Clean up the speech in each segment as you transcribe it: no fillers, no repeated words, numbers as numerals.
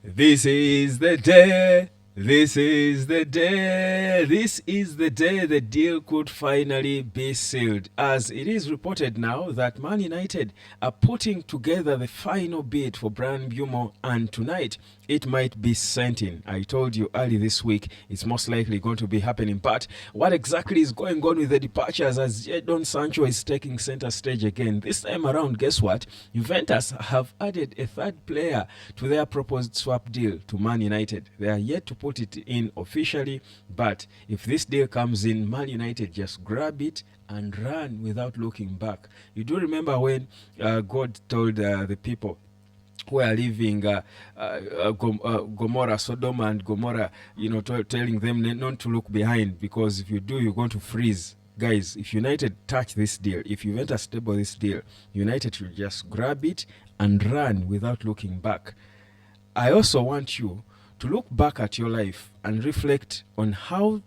This is the day. This is the day. This is the day the deal could finally be sealed. As it is reported now that Man United are putting together the final bid for Brian Mbeumo, and tonight it might be sent in. I told you early this week it's most likely going to be happening. But what exactly is going on with the departures as Jadon Sancho is taking center stage again? This time around, guess what? Juventus have added a third player to their proposed swap deal to Man United. They are yet to put it in officially, but if this deal comes in, Man United just grab it and run without looking back. You do remember when God told the people who are living Gomorrah, Sodom and Gomorrah, telling them not to look behind, because if you do, you're going to freeze. Guys, if United touch this deal, if Juventus table this deal, United should just grab it and run without looking back. I also want you to look back at your life and reflect on how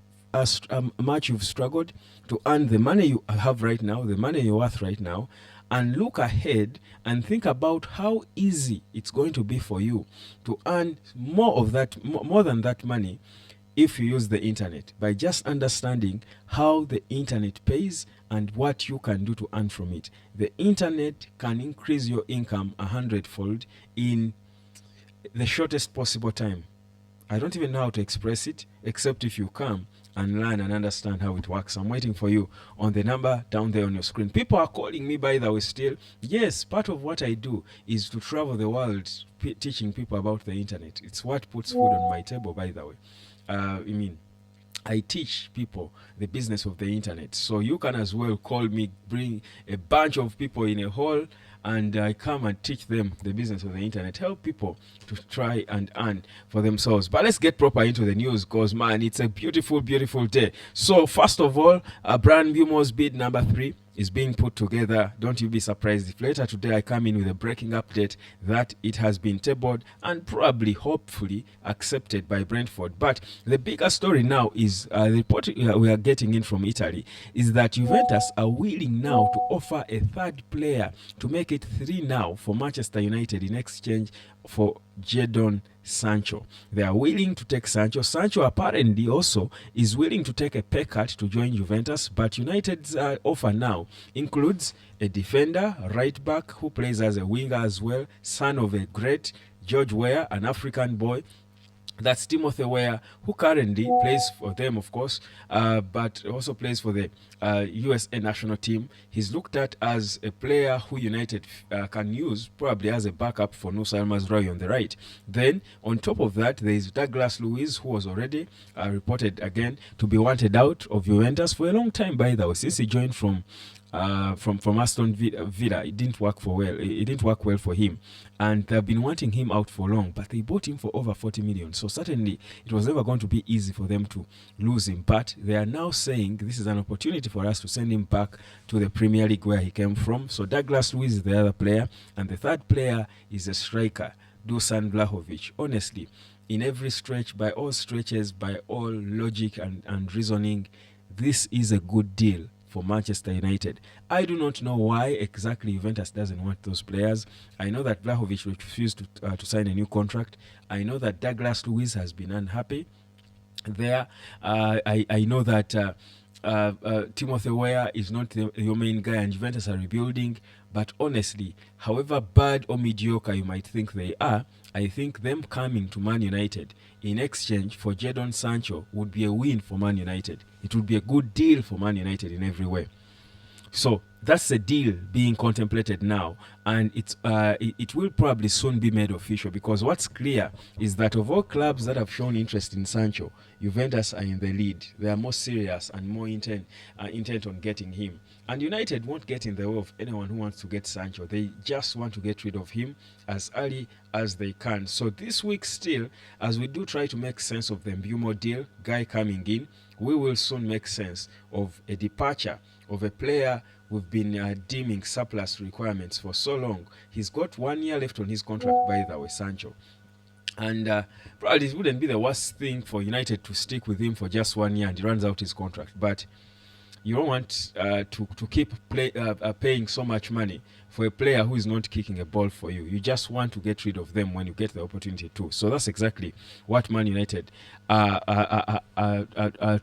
much you've struggled to earn the money you have right now, the money you're worth right now, and look ahead and think about how easy it's going to be for you to earn more than that money if you use the internet, by just understanding how the internet pays and what you can do to earn from it. The internet can increase your income 100-fold in the shortest possible time. I don't even know how to express it, except if you come and learn and understand how it works. I'm waiting for you on the number down there on your screen. People are calling me, by the way, still. Yes, part of what I do is to travel the world teaching people about the internet. It's what puts food on my table, by the way. I teach people the business of the internet. So you can as well call me, bring a bunch of people in a hall, and I come and teach them the business of the internet, help people to try and earn for themselves. But let's get proper into the news, because, man, it's a beautiful, beautiful day. So, first of all, Brian Mbeumo's bid number 3 is being put together. Don't you be surprised if later today I come in with a breaking update that it has been tabled and probably, hopefully, accepted by Brentford. But the bigger story now is the report we are getting in from Italy is that Juventus are willing now to offer a third player to make it 3 now for Manchester United in exchange for Jadon Sancho. They are willing to take Sancho. Sancho apparently also is willing to take a pay cut to join Juventus, but United's offer now includes a defender, right back, who plays as a winger as well, son of a great George Weah, an African boy. That's Timothy Weah, who currently plays for them, of course, but also plays for the USA national team. He's looked at as a player who United can use probably as a backup for Nusa El Mazraoui on the right. Then, on top of that, there is Douglas Luiz, who was already reported again to be wanted out of Juventus for a long time, by the way, since he joined from Aston Villa. It didn't work well for him, and they've been wanting him out for long, but they bought him for over 40 million. So certainly it was never going to be easy for them to lose him, but they are now saying this is an opportunity for us to send him back to the Premier League where he came from. So Douglas Luiz is the other player, and the third player is a striker, Dusan Vlahovic. Honestly, in every stretch, by all stretches, by all logic and reasoning, this is a good deal for Manchester United. I do not know why exactly Juventus doesn't want those players. I know that Vlahovic refused to sign a new contract. I know that Douglas Luiz has been unhappy there. I know that Timothy Weah is not your main guy, and Juventus are rebuilding. But honestly, however bad or mediocre you might think they are, I think them coming to Man United in exchange for Jadon Sancho would be a win for Man United. It would be a good deal for Man United in every way. So that's the deal being contemplated now, and it will probably soon be made official, because what's clear is that of all clubs that have shown interest in Sancho, Juventus are in the lead. They are more serious and more intent on getting him. And United won't get in the way of anyone who wants to get Sancho. They just want to get rid of him as early as they can. So this week still, as we do try to make sense of the Mbeumo deal, guy coming in, we will soon make sense of a departure of a player we've been deeming surplus requirements for so long. He's got 1 year left on his contract, by the way, Sancho. And probably it wouldn't be the worst thing for United to stick with him for just 1 year and he runs out his contract. But You don't want to keep paying so much money for a player who is not kicking a ball for you. You just want to get rid of them when you get the opportunity to. So that's exactly what Man United are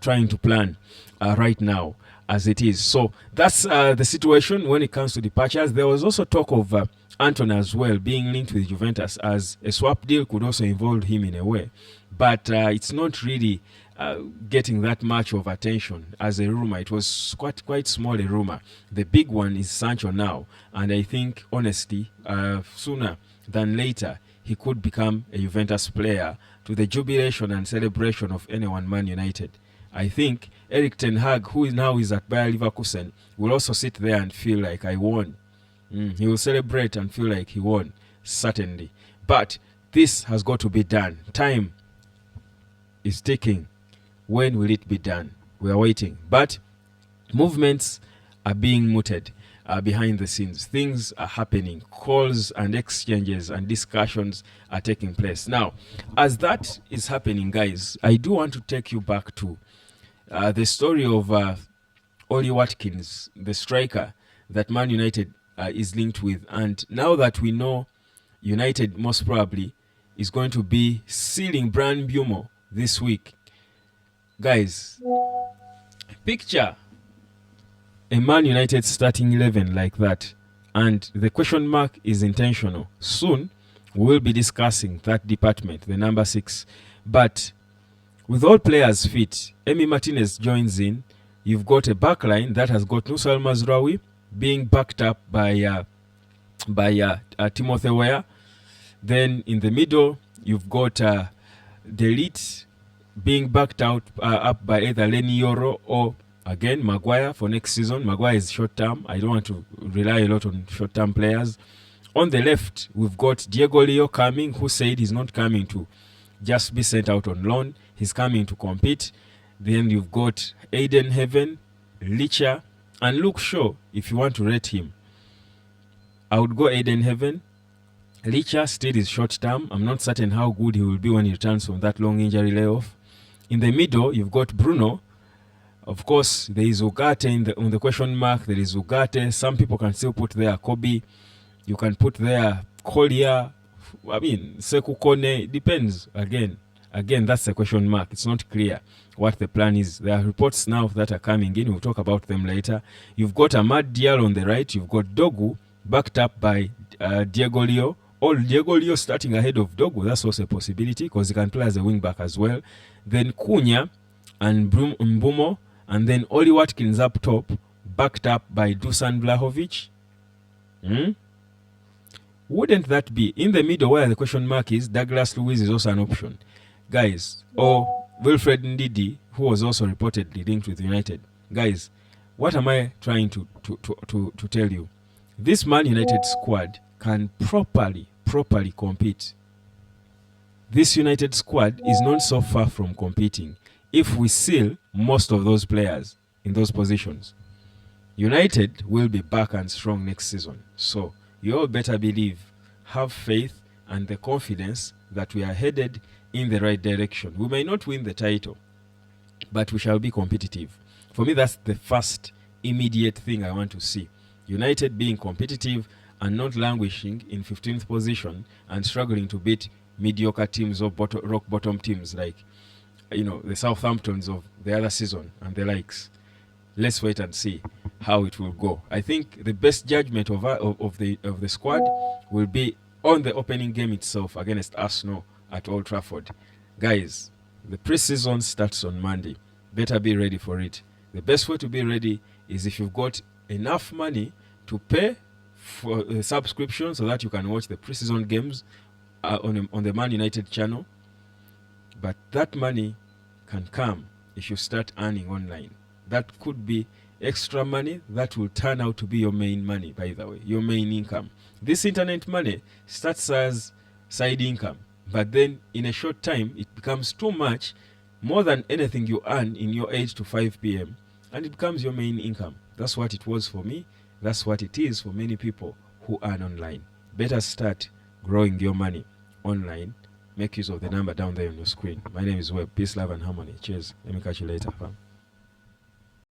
trying to plan right now as it is. So that's the situation when it comes to departures. There was also talk of Anton as well being linked with Juventus, as a swap deal could also involve him in a way. But it's not really getting that much of attention as a rumor. It was quite small a rumor. The big one is Sancho now, and I think honestly, sooner than later, he could become a Juventus player to the jubilation and celebration of anyone Man United. I think Erik ten Hag, who now is at Bayer Leverkusen, will also sit there and feel like I won. He will celebrate and feel like he won, certainly. But this has got to be done. Time is ticking. When will it be done? We are waiting. But movements are being mooted behind the scenes. Things are happening. Calls and exchanges and discussions are taking place. Now, as that is happening, guys, I do want to take you back to the story of Ollie Watkins, the striker that Man United is linked with. And now that we know United most probably is going to be sealing Mbeumo this week, guys, picture a Man United starting 11 like that, and the question mark is intentional. Soon we'll be discussing that department, the number 6. But with all players fit, Emi Martinez joins in. You've got a backline that has got Nusa El Mazraoui being backed up by Timothy Weah. Then in the middle, you've got Delete being backed up by either Lenny Yoro or, again, Maguire for next season. Maguire is short-term. I don't want to rely a lot on short-term players. On the left, we've got Diego Leo coming, who said he's not coming to just be sent out on loan. He's coming to compete. Then you've got Aiden Heaven, Licha, and Luke Shaw, if you want to rate him. I would go Aiden Heaven. Licha still is short-term. I'm not certain how good he will be when he returns from that long injury layoff. In the middle, you've got Bruno. Of course, there is Ugarte on the question mark. There is Ugarte. Some people can still put there Kobe. You can put there Collier. I mean, Sekou Kone. Depends. Again, that's the question mark. It's not clear what the plan is. There are reports now that are coming in. We'll talk about them later. You've got Amad Diallo on the right. You've got Dogu backed up by Diego Leo. Or Diego Leo starting ahead of Dogu. That's also a possibility because he can play as a wing back as well. Then Cunha and Mbeumo, and then Ollie Watkins up top, backed up by Dusan Vlahovic. Wouldn't that be in the middle where the question mark is? Douglas Luiz is also an option, guys. Or Wilfred Ndidi, who was also reportedly linked with United. Guys, what am I trying to tell you? This Man United squad can properly compete. This United squad is not so far from competing if we seal most of those players in those positions. United will be back and strong next season. So you all better believe, have faith and the confidence that we are headed in the right direction. We may not win the title, but we shall be competitive. For me, that's the first immediate thing I want to see. United being competitive and not languishing in 15th position and struggling to beat mediocre teams or rock bottom teams like, the Southamptons of the other season and the likes. Let's wait and see how it will go. I think the best judgment of the squad will be on the opening game itself against Arsenal at Old Trafford. Guys, the pre-season starts on Monday. Better be ready for it. The best way to be ready is if you've got enough money to pay for a subscription so that you can watch the pre-season games on the Man United channel. But that money can come if you start earning online. That could be extra money that will turn out to be your main money, by the way, your main income. This internet money starts as side income, but then in a short time it becomes too much, more than anything you earn in your 8 to 5 p.m. and it becomes your main income. That's what it was for me. That's what it is for many people who earn online. Better start growing your money online. Make use of the number down there on your screen. My name is Webb. Peace, love, and harmony. Cheers. Let me catch you later, fam.